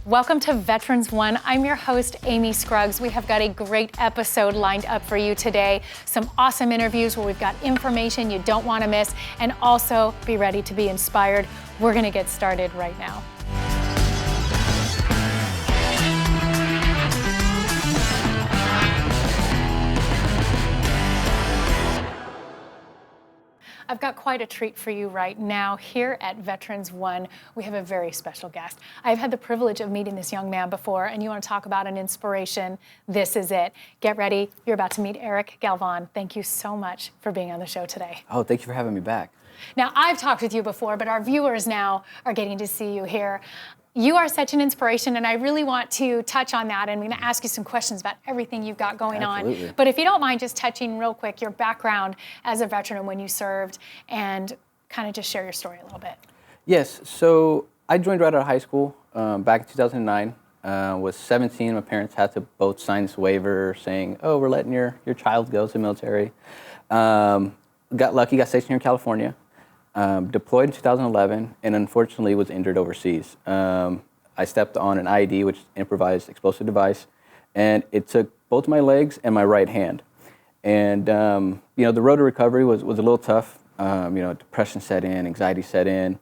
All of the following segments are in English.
Welcome to Veterans One. I'm your host, Amy Scruggs. We have got a great episode lined up for you today. Some awesome interviews where we've got information you don't want to miss, and also be ready to be inspired. We're going to get started right now. I've got quite a treat for you right now. Here at Veterans One, we have a very special guest. I've had the privilege of meeting this young man before, and you want to talk about an inspiration, this is it. Get ready, you're about to meet Erik Galvan. Thank you so much for being on the show today. Oh, thank you for having me back. Now, I've talked with you before, but our viewers now are getting to see you here. You are such an inspiration, and I really want to touch on that, and I'm going to ask you some questions about everything you've got going Absolutely. on. But if you don't mind just touching real quick your background as a veteran and when you served, and kind of just share your story a little bit. Yes, so I joined right out of high school back in 2009. Was 17. My parents had to both sign this waiver saying, oh, we're letting your child go to the military. Got lucky, got stationed here in California. Deployed in 2011 and unfortunately was injured overseas. I stepped on an IED, which is improvised explosive device, and it took both my legs and my right hand. And the road to recovery was a little tough. Depression set in, anxiety set in,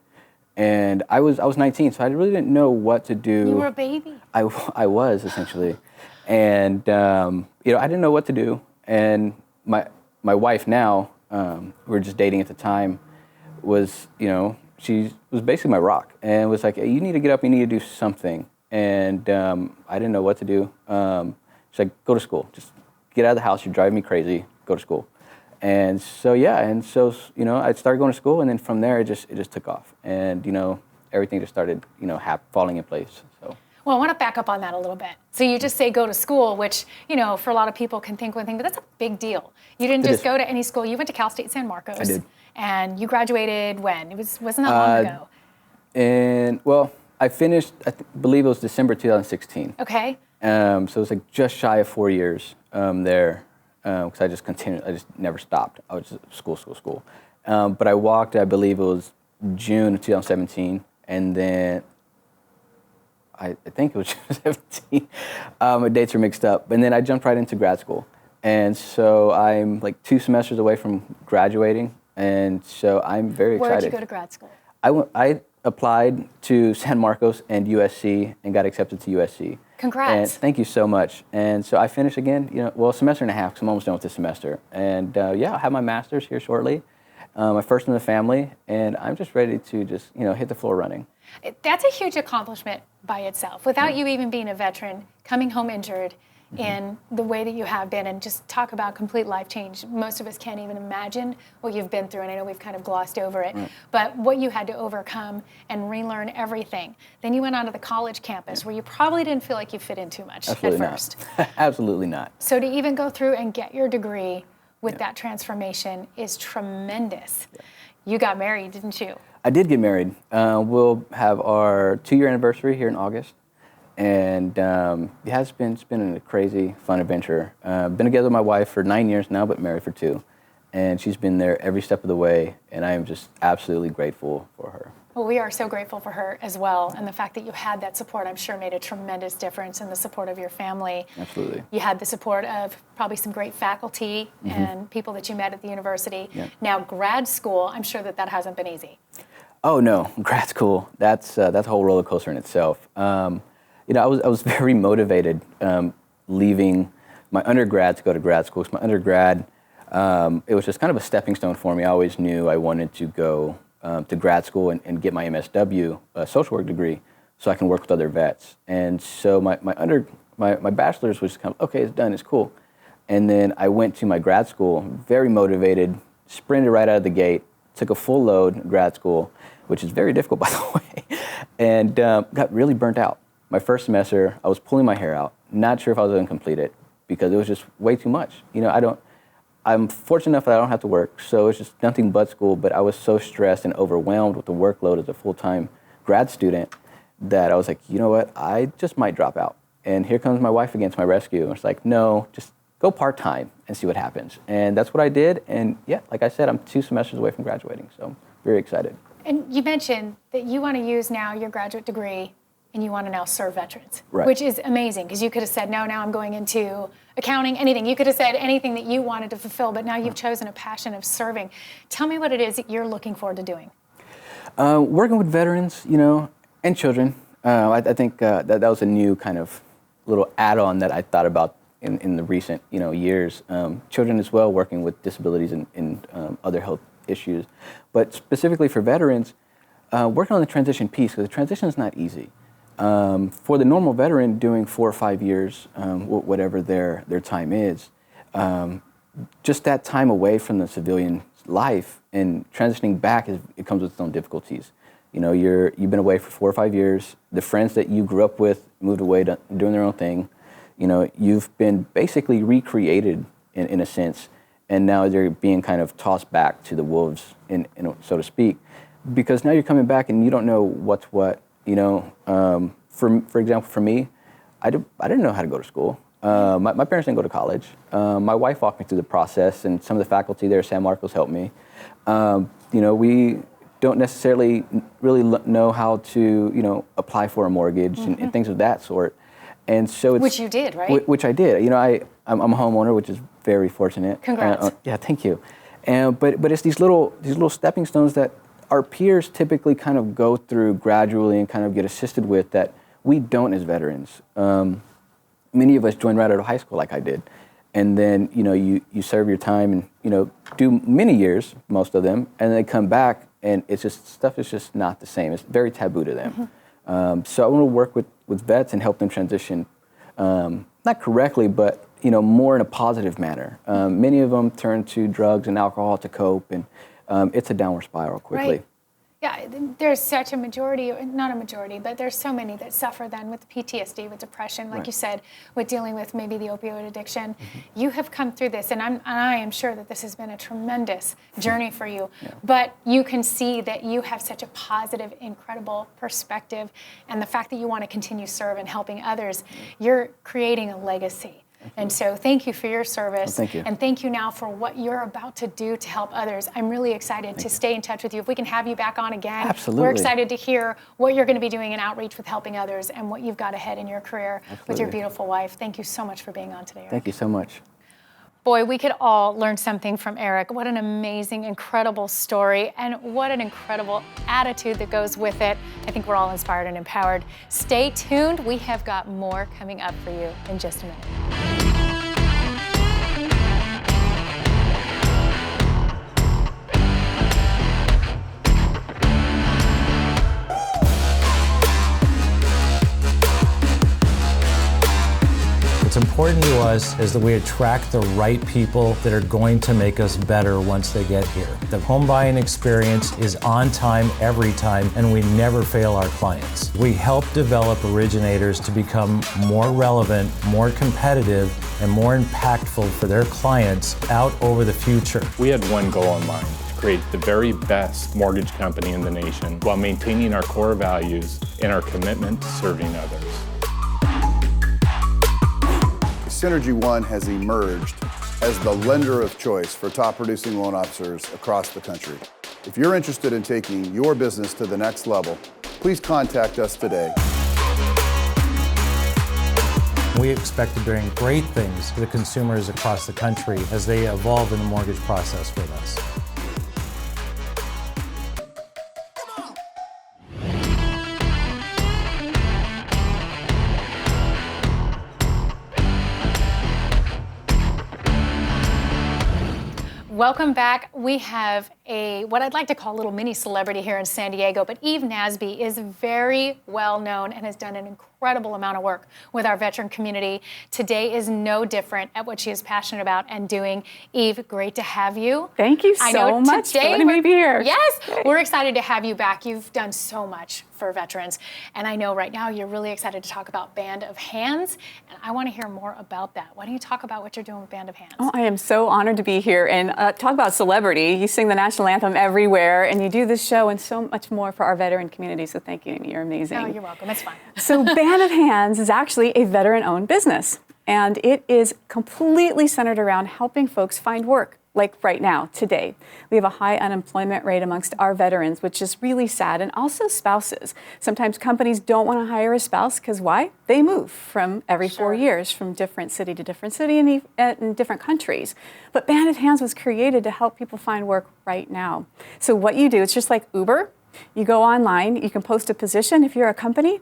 and I was 19, so I really didn't know what to do. You were a baby. I was essentially, and I didn't know what to do. And my wife now, we were just dating at the time, was, she was basically my rock and was like, hey, you need to get up, you need to do something. And I didn't know what to do. She's like, go to school, just get out of the house, you're driving me crazy, go to school. And so, I started going to school, and then from there, it just took off. And, everything just started, falling in place, so. Well, I want to back up on that a little bit. So you just say go to school, which, for a lot of people can think one thing, but that's a big deal. You didn't just go to any school. You went to Cal State San Marcos. I did. And you graduated when? Wasn't that long ago? And, well, I finished, believe it was December 2016. Okay. So it was like just shy of 4 years there, because I just continued, I just never stopped. I was just school. But I walked, I believe it was June of 2017, and then I think it was June 17. My dates are mixed up. And then I jumped right into grad school. And so I'm like 2 semesters away from graduating. And so I'm very excited. Where did you go to grad school? I applied to San Marcos and USC and got accepted to USC. Congrats. And thank you so much. And so I finished again, a semester and a half, because I'm almost done with this semester. And I'll have my master's here shortly, my first in the family, and I'm just ready to just, hit the floor running. That's a huge accomplishment by itself. Without you even being a veteran, coming home injured in the way that you have been, and just talk about complete life change. Most of us can't even imagine what you've been through, and I know we've kind of glossed over it, but what you had to overcome and relearn everything. Then you went onto the college campus where you probably didn't feel like you fit in too much at first. Absolutely not. So to even go through and get your degree with that transformation is tremendous. Yeah. You got married, didn't you? I did get married. We'll have our 2-year anniversary here in August. And it's been a crazy, fun adventure. Been together with my wife for 9 years now, but married for 2. And she's been there every step of the way, and I am just absolutely grateful for her. Well, we are so grateful for her as well, and the fact that you had that support, I'm sure, made a tremendous difference in the support of your family. Absolutely. You had the support of probably some great faculty and people that you met at the university. Yeah. Now, grad school, I'm sure that hasn't been easy. Oh, no. Grad school, that's a whole roller coaster in itself. I was very motivated leaving my undergrad to go to grad school. So my undergrad, it was just kind of a stepping stone for me. I always knew I wanted to go to grad school and get my MSW, social work degree, so I can work with other vets. And so my bachelor's was kind of, okay, it's done, it's cool. And then I went to my grad school, very motivated, sprinted right out of the gate, took a full load in grad school, which is very difficult, by the way, and got really burnt out. My first semester, I was pulling my hair out, not sure if I was going to complete it because it was just way too much. I'm fortunate enough that I don't have to work, so it's just nothing but school, but I was so stressed and overwhelmed with the workload as a full-time grad student that I was like, you know what, I just might drop out. And here comes my wife again to my rescue. And it's like, no, just go part-time and see what happens. And that's what I did. And yeah, like I said, I'm 2 semesters away from graduating, so very excited. And you mentioned that you want to use now your graduate degree and you want to now serve veterans, Right. which is amazing because you could have said, no, now I'm going into accounting, anything. You could have said anything that you wanted to fulfill, but now you've chosen a passion of serving. Tell me what it is that you're looking forward to doing. Working with veterans, and children. I think that was a new kind of little add-on that I thought about in the recent, years. Children as well, working with disabilities and other health issues. But specifically for veterans, working on the transition piece, because the transition is not easy. For the normal veteran doing 4 or 5 years, whatever their time is, just that time away from the civilian life and transitioning back, it comes with its own difficulties. You've been away for 4 or 5 years. The friends that you grew up with moved away doing their own thing. You've been basically recreated in a sense, and now they're being kind of tossed back to the wolves, so to speak, because now you're coming back and you don't know what's what. For example, for me, I didn't know how to go to school. My parents didn't go to college. My wife walked me through the process, and some of the faculty there at San Marcos helped me. We don't necessarily really know how to, apply for a mortgage and things of that sort. And so Which you did, right? Which I did. I'm a homeowner, which is very fortunate. Congrats. Yeah, thank you. But it's these little stepping stones that our peers typically kind of go through gradually and kind of get assisted with that we don't as veterans. Many of us join right out of high school like I did. And then, you serve your time and, do many years, most of them, and they come back and stuff is just not the same. It's very taboo to them. So I want to work with vets and help them transition, not correctly, but, more in a positive manner. Many of them turn to drugs and alcohol to cope, and it's a downward spiral quickly. Right. Yeah, there's such a majority, not a majority, but there's so many that suffer then with PTSD, with depression, like Right. you said, with dealing with maybe the opioid addiction. You have come through this, and I am sure that this has been a tremendous journey for you. Yeah. But you can see that you have such a positive, incredible perspective, and the fact that you want to continue serving, helping others, you're creating a legacy. And so thank you for your service. Well, thank you. And thank you now for what you're about to do to help others. I'm really excited to stay in touch with you. If we can have you back on again, Absolutely. we're excited to hear what you're going to be doing in outreach with helping others and what you've got ahead in your career with your Absolutely. beautiful wife. Thank you so much for being on today, Erik. Thank you so much. Boy, we could all learn something from Erik. What an amazing, incredible story, and what an incredible attitude that goes with it. I think we're all inspired and empowered. Stay tuned. We have got more coming up for you in just a minute. What's important to us is that we attract the right people that are going to make us better once they get here. The home buying experience is on time, every time, and we never fail our clients. We help develop originators to become more relevant, more competitive, and more impactful for their clients out over the future. We had one goal in mind: to create the very best mortgage company in the nation while maintaining our core values and our commitment to serving others. Synergy One has emerged as the lender of choice for top producing loan officers across the country. If you're interested in taking your business to the next level, please contact us today. We expect to bring great things to the consumers across the country as they evolve in the mortgage process with us. Welcome back. We have what I'd like to call a little mini celebrity here in San Diego, but Eve Nasby is very well known and has done an incredible amount of work with our veteran community. Today is no different at what she is passionate about and doing. Eve, great to have you. Thank you so much for letting me be here. Yes, we're excited to have you back. You've done so much for veterans, and I know right now you're really excited to talk about Band of Hands, and I want to hear more about that. Why don't you talk about what you're doing with Band of Hands? Oh, I am so honored to be here and talk about celebrity. You sing the national anthem everywhere, and you do this show and so much more for our veteran community. So thank you, Amy. You're amazing. Oh, you're welcome. It's fun. So Band of Hands is actually a veteran-owned business, and it is completely centered around helping folks find work like right now, today, we have a high unemployment rate amongst our veterans, which is really sad, and also spouses. Sometimes companies don't want to hire a spouse because why? They move from every 4 years from different city to different city in different countries. But Banded Hands was created to help people find work right now. So what you do, it's just like Uber. You go online, you can post a position if you're a company,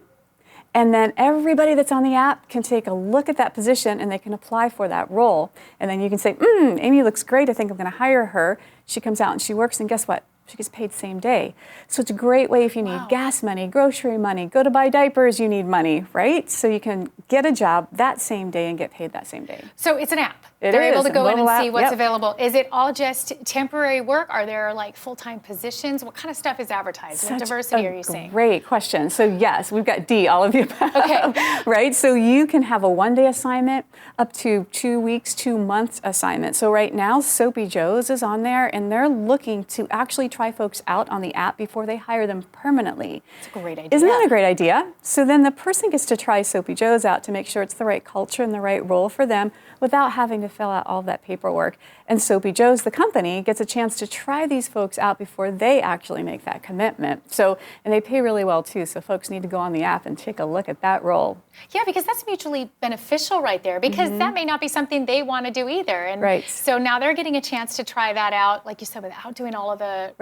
and then everybody that's on the app can take a look at that position and they can apply for that role. And then you can say, Amy looks great, I think I'm going to hire her. She comes out and she works, and guess what? She gets paid same day. So it's a great way if you need gas money, grocery money, go to buy diapers, you need money, right? So you can get a job that same day and get paid that same day. So it's an app. They're able to go in and see what's Yep. available. Is it all just temporary work? Are there like full-time positions? What kind of stuff is advertised? What diversity are you seeing? Great question. So yes, we've got D, all of you. Okay. Right? So you can have a one-day assignment up to 2 weeks, 2 months assignment. So right now, Soapy Joe's is on there, and they're looking to actually try folks out on the app before they hire them permanently. It's a great idea. Isn't that a great idea? So then the person gets to try Soapy Joe's out to make sure it's the right culture and the right role for them without having to fill out all that paperwork. And Soapy Joe's, the company, gets a chance to try these folks out before they actually make that commitment. So, and they pay really well too, so folks need to go on the app and take a look at that role. Yeah, because that's mutually beneficial right there, because that may not be something they want to do either. And so now they're getting a chance to try that out, like you said, without doing all of the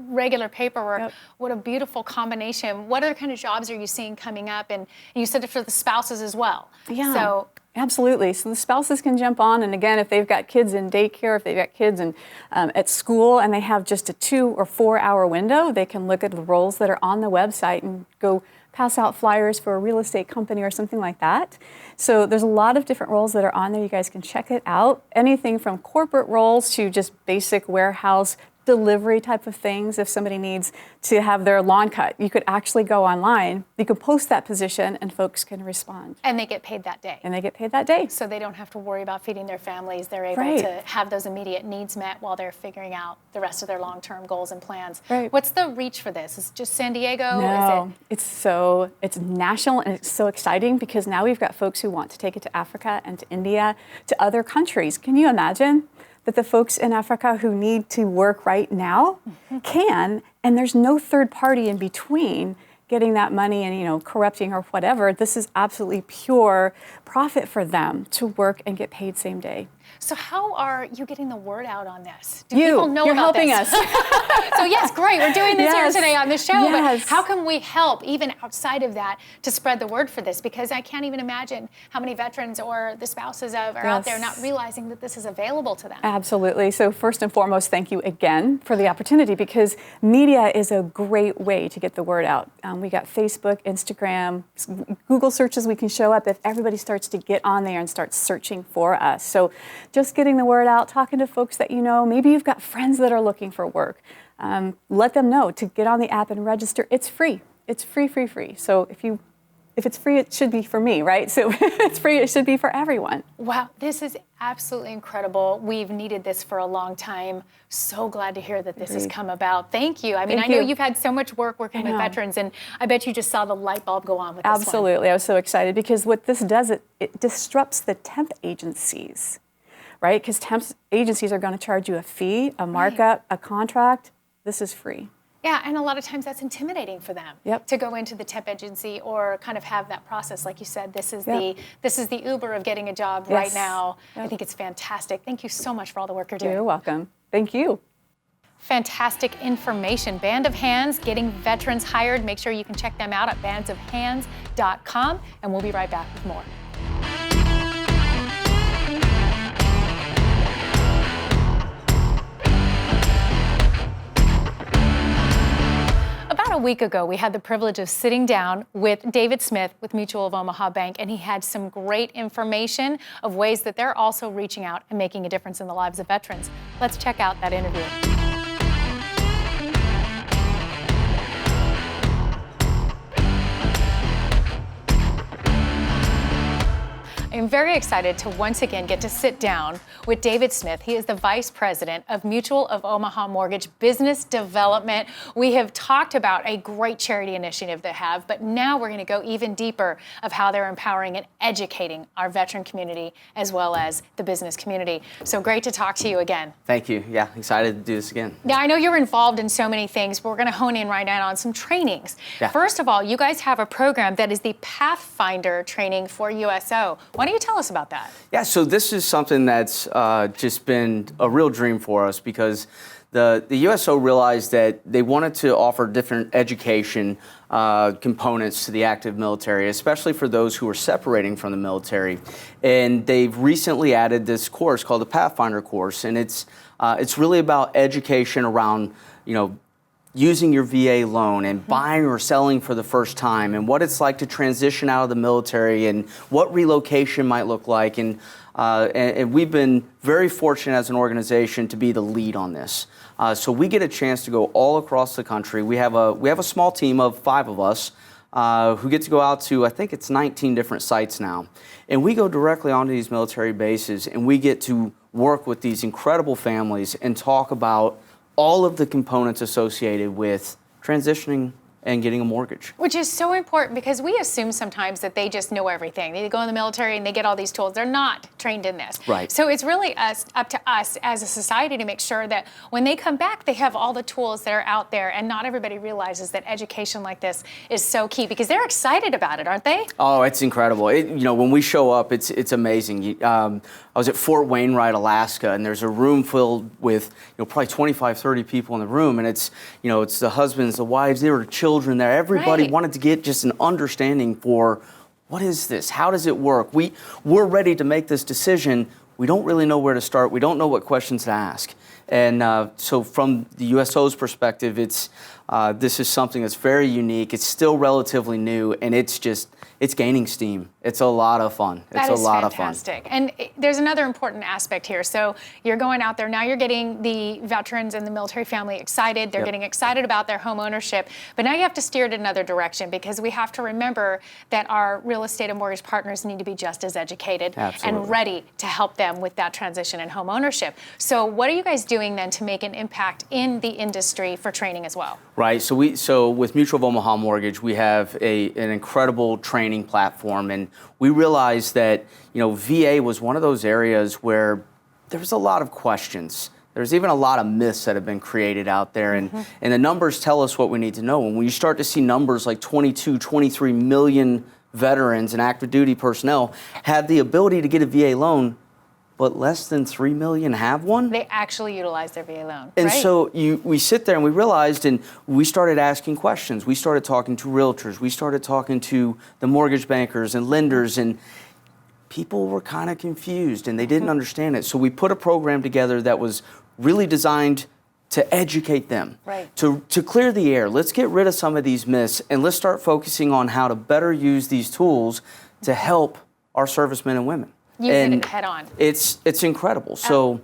regular paperwork. Yep. What a beautiful combination. What other kind of jobs are you seeing coming up? And you said it for the spouses as well. Yeah. So absolutely. So the spouses can jump on, and again, if they've got kids in daycare, if they've got kids in, at school, and they have just a 2 or 4 hour window, they can look at the roles that are on the website and go pass out flyers for a real estate company or something like that. So there's a lot of different roles that are on there. You guys can check it out. Anything from corporate roles to just basic warehouse delivery type of things. If somebody needs to have their lawn cut, you could actually go online, you could post that position, and folks can respond. And they get paid that day. And they get paid that day. So they don't have to worry about feeding their families. They're able to have those immediate needs met while they're figuring out the rest of their long-term goals and plans. Right. What's the reach for this? Is it just San Diego? No, it's national, and it's so exciting because now we've got folks who want to take it to Africa and to India, to other countries. Can you imagine that the folks in Africa who need to work right now can, and there's no third party in between getting that money and, corrupting or whatever. This is absolutely pure profit for them to work and get paid same day. So how are you getting the word out on this? Do people know you're about helping this? us. So yes, great. We're doing this here today on the show. Yes. But how can we help, even outside of that, to spread the word for this? Because I can't even imagine how many veterans or the spouses of are out there not realizing that this is available to them. Absolutely. So first and foremost, thank you again for the opportunity, because media is a great way to get the word out. We got Facebook, Instagram, Google searches. We can show up if everybody starts to get on there and start searching for us. So just getting the word out, talking to folks that you know. Maybe you've got friends that are looking for work. Let them know to get on the app and register. It's free. It's free. So if it's free, it should be for me, right? So if it's free, it should be for everyone. Wow, this is absolutely incredible. We've needed this for a long time. So glad to hear that this has come about. Thank you. I mean, I know you've had so much work working with veterans, and I bet you just saw the light bulb go on with this one. Absolutely. I was so excited because what this does, it disrupts the temp agencies, right? Because temp agencies are going to charge you a fee, a markup, a contract. This is free. Yeah, and a lot of times that's intimidating for them to go into the temp agency or kind of have that process. Like you said, this is the Uber of getting a job right now. I think it's fantastic. Thank you so much for all the work you're doing. You're welcome. Thank you. Fantastic information. Band of Hands, getting veterans hired. Make sure you can check them out at bandsofhands.com, and we'll be right back with more. About a week ago, we had the privilege of sitting down with David Smith with Mutual of Omaha Bank, and he had some great information of ways that they're also reaching out and making a difference in the lives of veterans. Let's check out that interview. I'm very excited to once again get to sit down with David Smith. He is the Vice President of Mutual of Omaha Mortgage Business Development. We have talked about a great charity initiative they have, but now we're going to go even deeper of how they're empowering and educating our veteran community as well as the business community. So great to talk to you again. Thank you. Yeah, excited to do this again. Now, I know you're involved in so many things, but we're going to hone in right now on some trainings. Yeah. First of all, you guys have a program that is the Pathfinder training for USO. Why don't you tell us about that? Yeah, so this is something that's just been a real dream for us because the USO realized that they wanted to offer different education components to the active military, especially for those who are separating from the military. And they've recently added this course called the Pathfinder course, and it's really about education around, using your VA loan and buying or selling for the first time and what it's like to transition out of the military and what relocation might look like. And we've been very fortunate as an organization to be the lead on this. So we get a chance to go all across the country. We have a small team of 5 of us who get to go out to, I think it's 19 different sites now. And we go directly onto these military bases and we get to work with these incredible families and talk about all of the components associated with transitioning and getting a mortgage. Which is so important because we assume sometimes that they just know everything. They go in the military and they get all these tools. They're not trained in this. Right. So it's really up to us as a society to make sure that when they come back, they have all the tools that are out there, and not everybody realizes that education like this is so key because they're excited about it, aren't they? Oh, it's incredible. When we show up, it's amazing. I was at Fort Wainwright, Alaska, and there's a room filled with probably 25, 30 people in the room, and it's the husbands, the wives, there were children there. Everybody Right. wanted to get just an understanding for what is this? How does it work? We're ready to make this decision. We don't really know where to start. We don't know what questions to ask. And so from the USO's perspective, this is something that's very unique. It's still relatively new, and it's gaining steam. It's a lot of fun. That is fantastic. And there's another important aspect here. So you're going out there, now you're getting the veterans and the military family excited. They're getting excited about their home ownership. But now you have to steer it another direction because we have to remember that our real estate and mortgage partners need to be just as educated and ready to help them with that transition and home ownership. So what are you guys doing then to make an impact in the industry for training as well? Right. So with Mutual of Omaha Mortgage, we have an incredible training platform, and we realized that VA was one of those areas where there was a lot of questions. There's even a lot of myths that have been created out there, and the numbers tell us what we need to know. And when you start to see numbers like 22, 23 million veterans and active duty personnel have the ability to get a VA loan, but less than 3 million have one. They actually utilize their VA loan. And right? so we sit there and we realized, and we started asking questions. We started talking to realtors. We started talking to the mortgage bankers and lenders, and people were kind of confused and they didn't understand it. So we put a program together that was really designed to educate them, to clear the air. Let's get rid of some of these myths and let's start focusing on how to better use these tools to help our servicemen and women. You hit it head on. It's incredible. So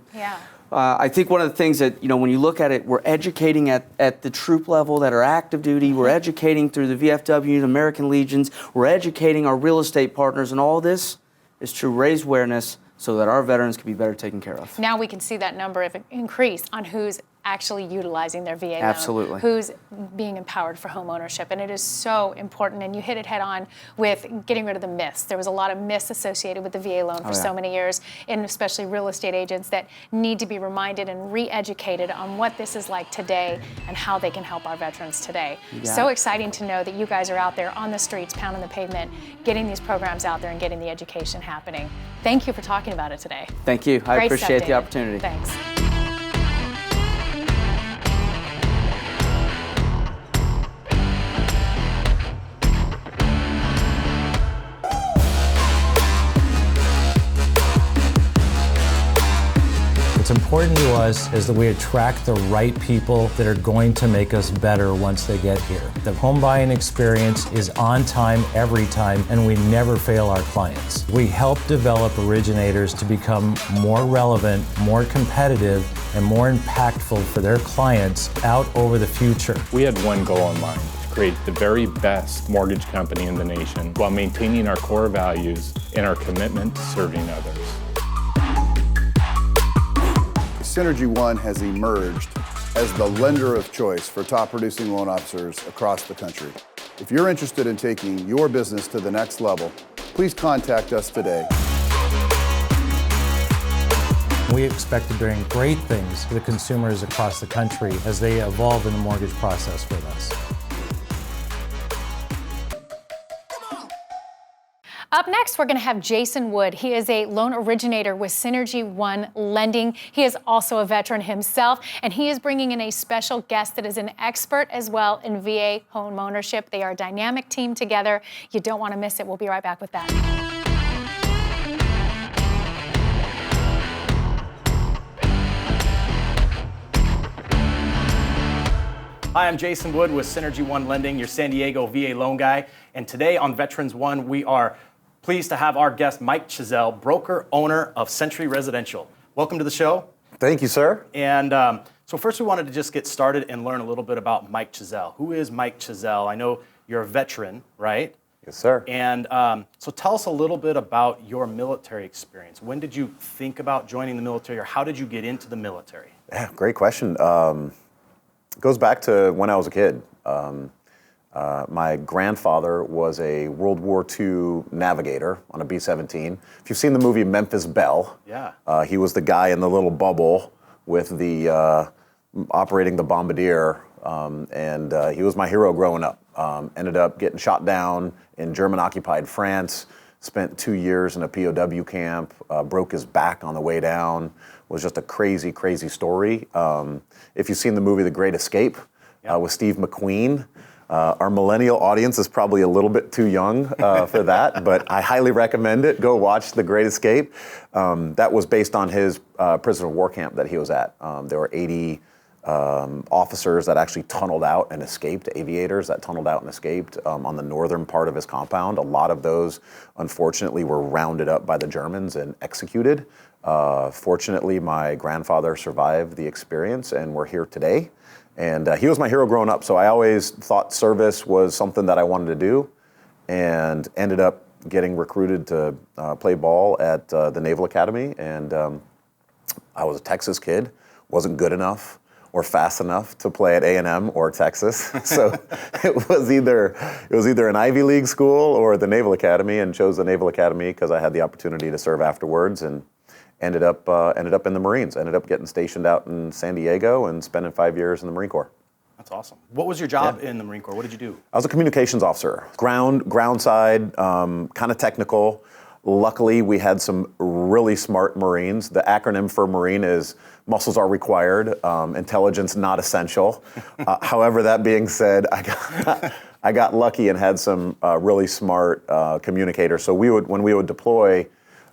I think one of the things that, when you look at it, we're educating at the troop level that are active duty. We're educating through the VFW, the American Legions. We're educating our real estate partners, and all this is to raise awareness so that our veterans can be better taken care of. Now we can see that number increase on who's actually utilizing their VA loan. Absolutely. Who's being empowered for home ownership. And it is so important. And you hit it head on with getting rid of the myths. There was a lot of myths associated with the VA loan for so many years, and especially real estate agents that need to be reminded and re-educated on what this is like today and how they can help our veterans today. So exciting to know that you guys are out there on the streets, pounding the pavement, getting these programs out there and getting the education happening. Thank you for talking about it today. Thank you. I appreciate the opportunity. Thanks. What's important to us is that we attract the right people that are going to make us better once they get here. The home buying experience is on time, every time, and we never fail our clients. We help develop originators to become more relevant, more competitive, and more impactful for their clients out over the future. We had one goal in mind: create the very best mortgage company in the nation while maintaining our core values and our commitment to serving others. Synergy One has emerged as the lender of choice for top producing loan officers across the country. If you're interested in taking your business to the next level, please contact us today. We expect to bring great things to the consumers across the country as they evolve in the mortgage process with us. Up next, we're going to have Jason Wood. He is a loan originator with Synergy One Lending. He is also a veteran himself, and he is bringing in a special guest that is an expert as well in VA home ownership. They are a dynamic team together. You don't want to miss it. We'll be right back with that. Hi, I'm Jason Wood with Synergy One Lending, your San Diego VA loan guy. And today on Veterans One, we are pleased to have our guest, Mike Chiesl, broker owner of Sentry Residential. Welcome to the show. Thank you, sir. And so first we wanted to just get started and learn a little bit about Mike Chiesl. Who is Mike Chiesl? I know you're a veteran, right? Yes, sir. And so tell us a little bit about your military experience. When did you think about joining the military, or how did you get into the military? Yeah, great question. It goes back to when I was a kid. My grandfather was a World War II navigator on a B-17. If you've seen the movie Memphis Belle, Yeah. He was the guy in the little bubble with the operating the bombardier, and he was my hero growing up. Ended up getting shot down in German-occupied France, spent 2 years in a POW camp, broke his back on the way down. Was just a crazy, crazy story. If you've seen the movie The Great Escape with Steve McQueen, our millennial audience is probably a little bit too young for that, but I highly recommend it. Go watch The Great Escape. That was based on his prisoner of war camp that he was at. There were 80 officers that actually tunneled out and escaped, aviators that tunneled out and escaped on the northern part of his compound. A lot of those, unfortunately, were rounded up by the Germans and executed. Fortunately, my grandfather survived the experience, and we're here today. And he was my hero growing up, so I always thought service was something that I wanted to do, and ended up getting recruited to play ball at the Naval Academy. And I was a Texas kid, wasn't good enough or fast enough to play at A&M or Texas. So it was either an Ivy League school or the Naval Academy, and chose the Naval Academy because I had the opportunity to serve afterwards, and ended up in the Marines. Ended up getting stationed out in San Diego and spending 5 years in the Marine Corps. That's awesome. What was your job in the Marine Corps? What did you do? I was a communications officer, ground side, kind of technical. Luckily, we had some really smart Marines. The acronym for Marine is muscles are required, intelligence not essential. However, that being said, I got lucky and had some really smart communicators. So when we would deploy,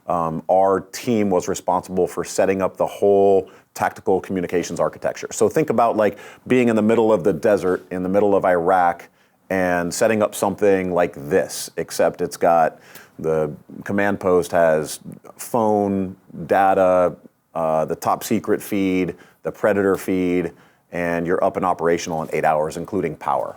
our team was responsible for setting up the whole tactical communications architecture. So think about like being in the middle of the desert, in the middle of Iraq, and setting up something like this, except it's got the command post has phone, data, the top secret feed, the predator feed, and you're up and operational in 8 hours, including power.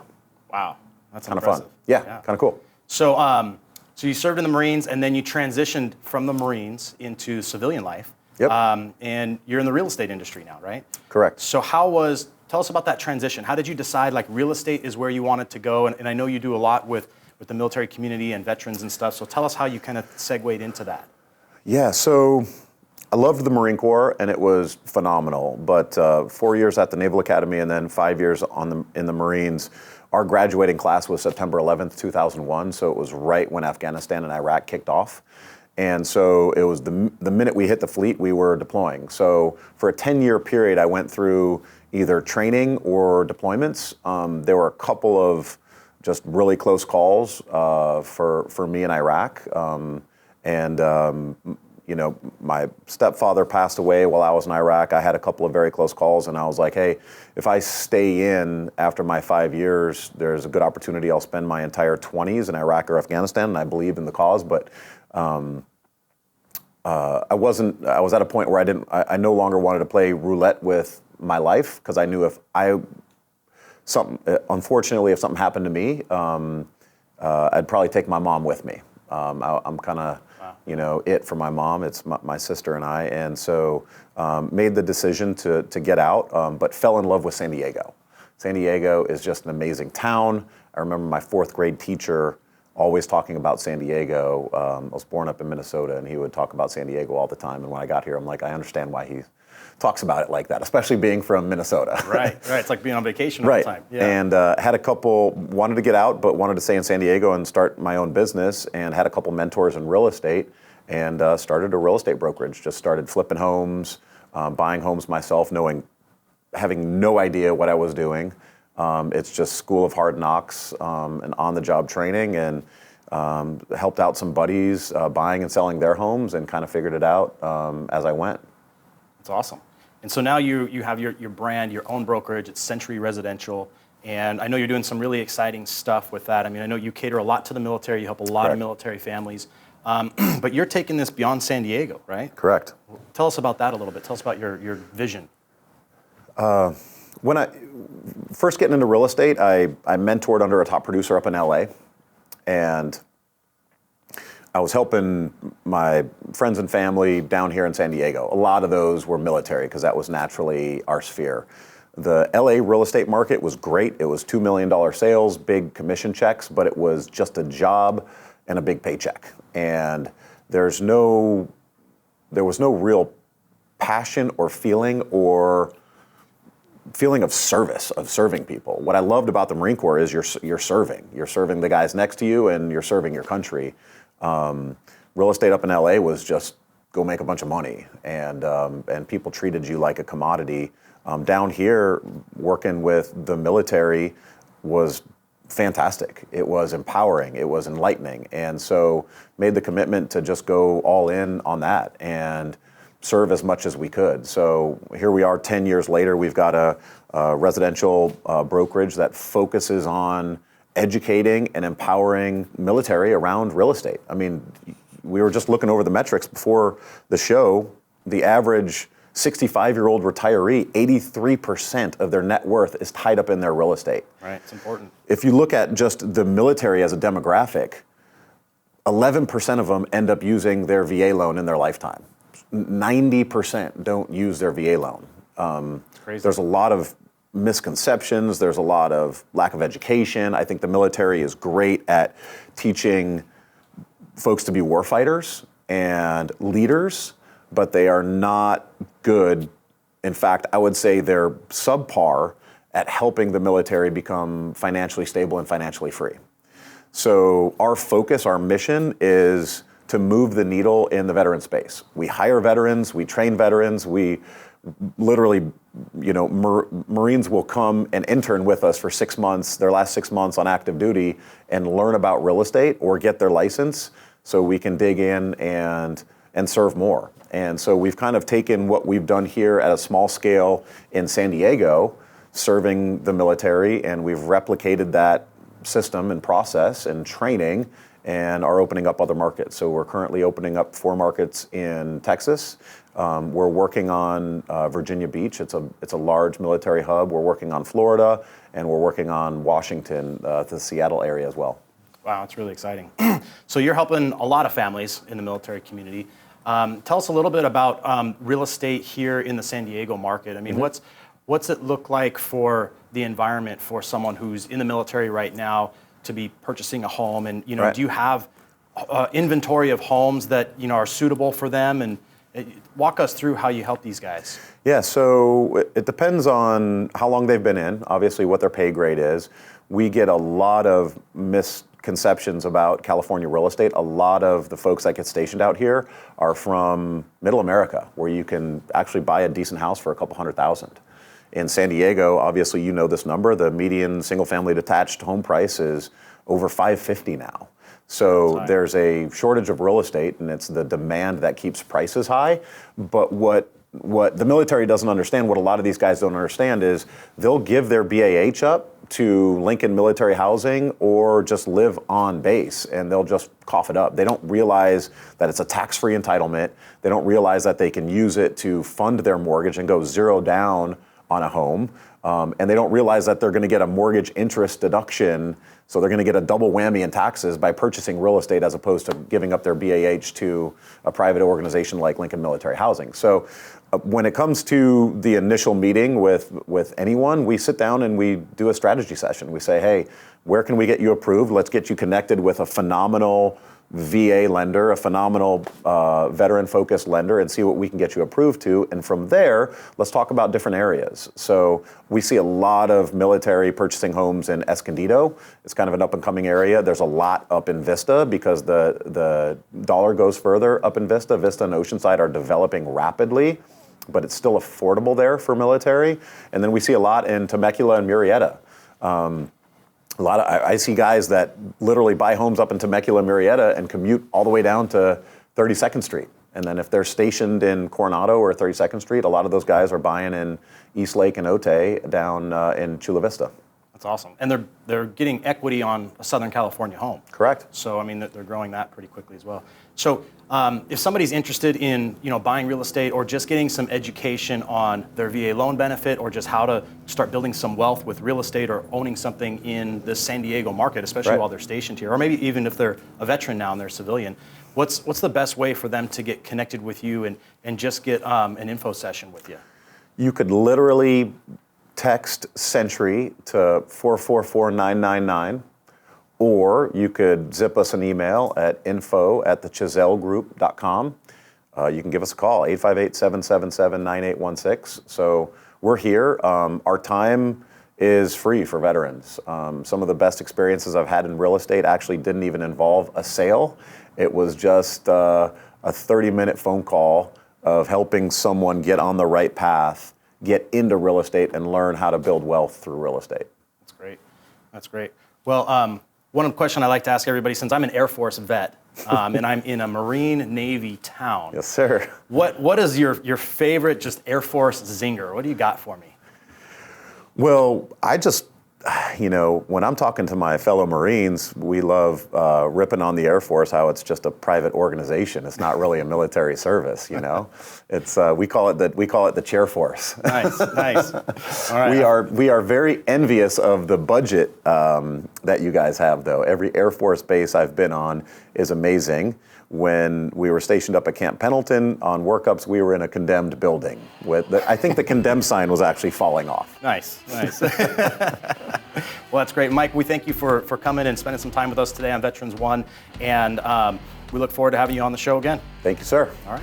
Wow, that's Kind of impressive. fun. Yeah, kind of cool. So, so you served in the Marines, and then you transitioned from the Marines into civilian life. Yep. And you're in the real estate industry now, right? Correct. So tell us about that transition. How did you decide like real estate is where you wanted to go? And I know you do a lot with the military community and veterans and stuff. So tell us how you kind of segued into that. Yeah, so I loved the Marine Corps, and it was phenomenal. But 4 years at the Naval Academy and then 5 years in the Marines, our graduating class was September 11th, 2001. So it was right when Afghanistan and Iraq kicked off. And so it was the minute we hit the fleet, we were deploying. So for a 10-year period, I went through either training or deployments. There were a couple of just really close calls for me in Iraq. You know, my stepfather passed away while I was in Iraq. I had a couple of very close calls, and I was like, hey, if I stay in after my 5 years, there's a good opportunity I'll spend my entire 20s in Iraq or Afghanistan, and I believe in the cause. But I was at a point where I no longer wanted to play roulette with my life, because I knew unfortunately, if something happened to me, I'd probably take my mom with me. I'm kind of, it for my mom. It's my sister and I. And so made the decision to get out, but fell in love with San Diego. San Diego is just an amazing town. I remember my 4th grade teacher always talking about San Diego. I was born up in Minnesota, and he would talk about San Diego all the time. And when I got here, I'm like, I understand why he talks about it like that, especially being from Minnesota. Right. It's like being on vacation all the time. Yeah. And had a couple, wanted to get out, but wanted to stay in San Diego and start my own business, and had a couple mentors in real estate, and started a real estate brokerage. Just started flipping homes, buying homes myself, having no idea what I was doing. It's just school of hard knocks and on-the-job training, and helped out some buddies buying and selling their homes, and kind of figured it out as I went. That's awesome. And so now you have your brand, your own brokerage. It's Sentry Residential, and I know you're doing some really exciting stuff with that. I mean, I know you cater a lot to the military. You help a lot of military families, but you're taking this beyond San Diego, right? Correct. Tell us about that a little bit. Tell us about your vision. When I first getting into real estate, I mentored under a top producer up in LA, and I was helping my friends and family down here in San Diego. A lot of those were military, because that was naturally our sphere. The LA real estate market was great. It was $2 million sales, big commission checks, but it was just a job and a big paycheck. And there was no real passion or feeling of service, of serving people. What I loved about the Marine Corps is you're serving. You're serving the guys next to you, and you're serving your country. Real estate up in LA was just go make a bunch of money, and people treated you like a commodity. Down here, working with the military was fantastic. It was empowering. It was enlightening, and so made the commitment to just go all in on that and serve as much as we could. So here we are 10 years later. We've got a residential brokerage that focuses on educating and empowering military around real estate. I mean, we were just looking over the metrics before the show. The average 65-year-old retiree, 83% of their net worth is tied up in their real estate. Right, it's important. If you look at just the military as a demographic, 11% of them end up using their VA loan in their lifetime. 90% don't use their VA loan. Crazy. There's a lot of misconceptions. There's a lot of lack of education. I think the military is great at teaching folks to be warfighters and leaders, but they are not good. In fact, I would say they're subpar at helping the military become financially stable and financially free. So our focus, our mission is to move the needle in the veteran space. We hire veterans, we train veterans, we literally, Marines will come and intern with us for 6 months, their last 6 months on active duty, and learn about real estate or get their license so we can dig in and serve more. And so we've kind of taken what we've done here at a small scale in San Diego, serving the military, and we've replicated that system and process and training, and are opening up other markets. So we're currently opening up 4 markets in Texas. We're working on Virginia Beach. It's a large military hub. We're working on Florida, and we're working on Washington, the Seattle area as well. Wow, that's really exciting. So you're helping a lot of families in the military community. Tell us a little bit about real estate here in the San Diego market. I mean, what's it look like for the environment for someone who's in the military right now to be purchasing a home? And Right. do you have inventory of homes that are suitable for them? And walk us through how you help these guys. Yeah, so it depends on how long they've been in, obviously what their pay grade is. We get a lot of misconceptions about California real estate. A lot of the folks that get stationed out here are from Middle America, where you can actually buy a decent house for a couple $100,000. In San Diego, obviously you know this number, the median single-family detached home price is over $550 now. So there's a shortage of real estate, and it's the demand that keeps prices high. But what the military doesn't understand, what a lot of these guys don't understand, is they'll give their BAH up to Lincoln Military Housing or just live on base, and they'll just cough it up. They don't realize that it's a tax-free entitlement. They don't realize that they can use it to fund their mortgage and go zero down on a home, and they don't realize that they're going to get a mortgage interest deduction, so they're going to get a double whammy in taxes by purchasing real estate as opposed to giving up their BAH to a private organization like Lincoln Military Housing. So when it comes to the initial meeting with anyone, we sit down and we do a strategy session. We say, hey, where can we get you approved? Let's get you connected with a phenomenal VA lender, a phenomenal veteran-focused lender, and see what we can get you approved to. And from there, let's talk about different areas. So we see a lot of military purchasing homes in Escondido. It's kind of an up-and-coming area. There's a lot up in Vista because the dollar goes further up in Vista. Vista and Oceanside are developing rapidly, but it's still affordable there for military. And then we see a lot in Temecula and Murrieta. I see guys that literally buy homes up in Temecula and Murrieta and commute all the way down to 32nd Street. And then if they're stationed in Coronado or 32nd Street, a lot of those guys are buying in East Lake and Otay down in Chula Vista. That's awesome. And they're getting equity on a Southern California home. Correct. So, I mean, they're growing that pretty quickly as well. So if somebody's interested in, buying real estate or just getting some education on their VA loan benefit or just how to start building some wealth with real estate or owning something in the San Diego market, especially while they're stationed here, or maybe even if they're a veteran now and they're civilian, what's the best way for them to get connected with you and just get an info session with you? You could literally text Sentry to 444-999, or you could zip us an email at info@thechieslgroup.com. You can give us a call, 858-777-9816. So we're here. Our time is free for veterans. Some of the best experiences I've had in real estate actually didn't even involve a sale. It was just a 30-minute phone call of helping someone get on the right path, get into real estate, and learn how to build wealth through real estate. That's great. That's great. Well, one question I like to ask everybody, since I'm an Air Force vet and I'm in a Marine Navy town. Yes, sir. What is your favorite just Air Force zinger? What do you got for me? Well, I just, when I'm talking to my fellow Marines, we love ripping on the Air Force, how it's just a private organization. It's not really a military service, It's we call it the chair force. Nice, nice. All right. We are very envious of the budget that you guys have, though. Every Air Force base I've been on is amazing. When we were stationed up at Camp Pendleton on workups, we were in a condemned building. I think the condemned sign was actually falling off. Nice, nice. Well, that's great. Mike, we thank you for coming and spending some time with us today on Veterans One, and we look forward to having you on the show again. Thank you, sir. All right.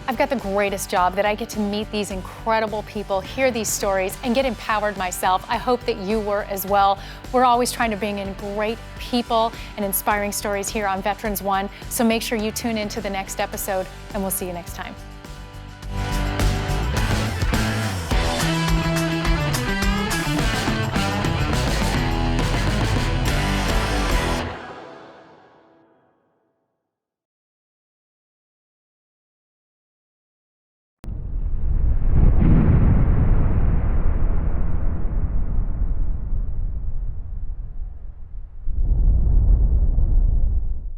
I've got the greatest job that I get to meet these incredible people, hear these stories, and get empowered myself. I hope that you were as well. We're always trying to bring in great people and inspiring stories here on Veterans One, so make sure you tune into the next episode, and we'll see you next time.